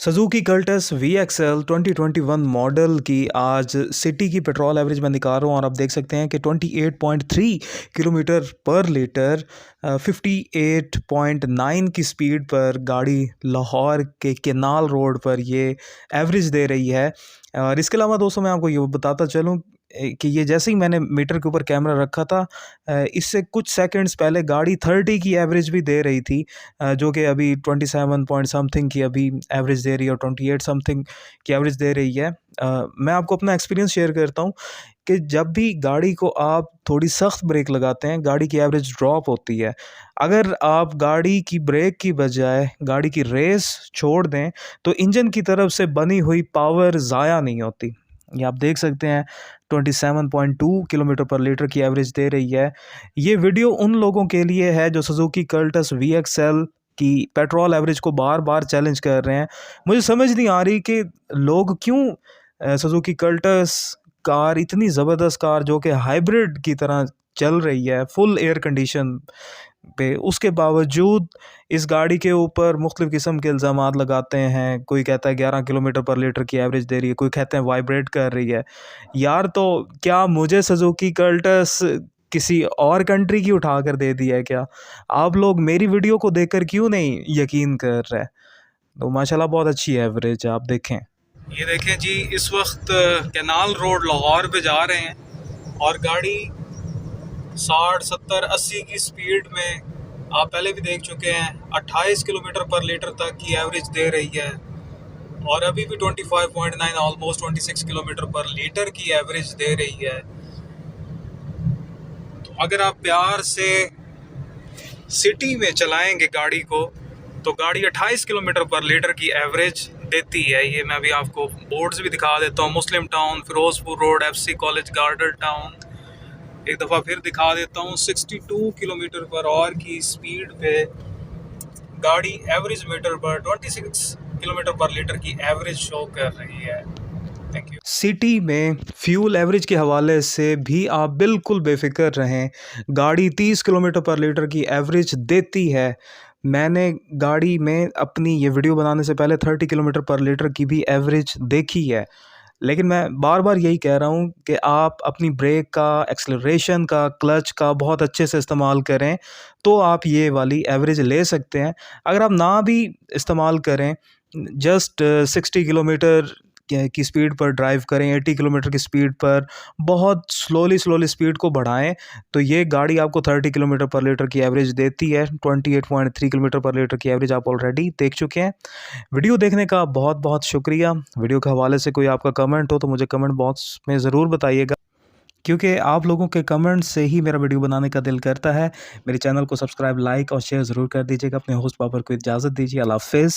Suzuki कर्टस VXL 2021 model की आज city की पेट्रोल एवरेज मैं निकाल रहा हूँ और आप देख सकते हैं कि 28.3 किलोमीटर पर लीटर 58.9 की स्पीड पर गाड़ी लाहौर के केनाल रोड पर ये एवरेज दे रही है। और इसके अलावा दोस्तों मैं आपको ये बताता चलूँ कि ये जैसे ही मैंने मीटर के ऊपर कैमरा रखा था इससे कुछ सेकंड्स पहले गाड़ी 30 की एवरेज भी दे रही थी, जो कि अभी 27 पॉइंट समथिंग की अभी एवरेज दे रही है और 28 समथिंग की एवरेज दे रही है। मैं आपको अपना एक्सपीरियंस शेयर करता हूँ कि जब भी गाड़ी को आप थोड़ी सख्त ब्रेक लगाते हैं गाड़ी की एवरेज ड्रॉप होती है। अगर आप गाड़ी की ब्रेक की बजाय गाड़ी की रेस छोड़ दें तो इंजन की तरफ से बनी हुई पावर ज़ाया नहीं होती। ये आप देख सकते हैं 27.2 किलोमीटर पर लीटर की एवरेज दे रही है। ये वीडियो उन लोगों के लिए है जो सुजुकी कर्टस VXL की पेट्रोल एवरेज को बार बार चैलेंज कर रहे हैं। मुझे समझ नहीं आ रही कि लोग क्यों सुजुकी कर्टस कार, इतनी ज़बरदस्त कार जो कि हाइब्रिड की तरह चल रही है फुल एयर कंडीशन पे, उसके बावजूद इस गाड़ी के ऊपर मुख्तलिफ़ किस्म के इल्ज़ामात लगाते हैं। कोई कहता है 11 किलोमीटर पर लीटर की एवरेज दे रही है, कोई कहते हैं वाइब्रेट कर रही है। यार तो क्या मुझे सुजुकी कर्टस किसी और कंट्री की उठा कर दे दी है क्या? आप लोग मेरी वीडियो को देखकर क्यों नहीं यकीन कर रहे? तो माशाल्लाह बहुत अच्छी एवरेज है, आप देखें। ये देखें जी, इस वक्त कैनाल रोड लाहौर पे जा रहे हैं और गाड़ी 60, 70, 80 की स्पीड में, आप पहले भी देख चुके हैं, 28 किलोमीटर पर लीटर तक की एवरेज दे रही है और अभी भी 25.9 ऑलमोस्ट 26 किलोमीटर पर लीटर की एवरेज दे रही है। तो अगर आप प्यार से सिटी में चलाएंगे गाड़ी को तो गाड़ी 28 किलोमीटर पर लीटर की एवरेज देती है। ये मैं अभी आपको बोर्ड्स भी दिखा देता हूँ। Muslim Town, Ferozepur Road, FC College Garden Town, एक दफ़ा फिर दिखा देता हूँ। 62 किलोमीटर पर आवर की स्पीड पे गाड़ी एवरेज मीटर पर 26 किलोमीटर पर लीटर की एवरेज शो कर रही है। Thank you. सिटी में फ्यूल एवरेज के हवाले से भी आप बिल्कुल बेफिक्र रहें। गाड़ी 30 किलोमीटर पर लीटर की एवरेज देती है। मैंने गाड़ी में अपनी ये वीडियो बनाने से पहले 30 किलोमीटर पर लीटर की भी एवरेज देखी है। लेकिन मैं बार बार यही कह रहा हूँ कि आप अपनी ब्रेक का, एक्सेलरेशन का, क्लच का बहुत अच्छे से इस्तेमाल करें तो आप ये वाली एवरेज ले सकते हैं। अगर आप ना भी इस्तेमाल करें, जस्ट 60 किलोमीटर की स्पीड पर ड्राइव करें, 80 किलोमीटर की स्पीड पर बहुत स्लोली स्पीड को बढ़ाएं तो ये गाड़ी आपको 30 किलोमीटर पर लीटर की एवरेज देती है। 28.3 किलोमीटर पर लीटर की एवरेज आप ऑलरेडी देख चुके हैं। वीडियो देखने का बहुत बहुत शुक्रिया। वीडियो के हवाले से कोई आपका कमेंट हो तो मुझे कमेंट बॉक्स में ज़रूर बताइएगा, क्योंकि आप लोगों के कमेंट से ही मेरा वीडियो बनाने का दिल करता है। मेरे चैनल को सब्सक्राइब, लाइक और शेयर ज़रूर कर दीजिएगा। अपने होस्ट बाबर को इजाज़त दीजिए। अल्लाह हाफ़िज़।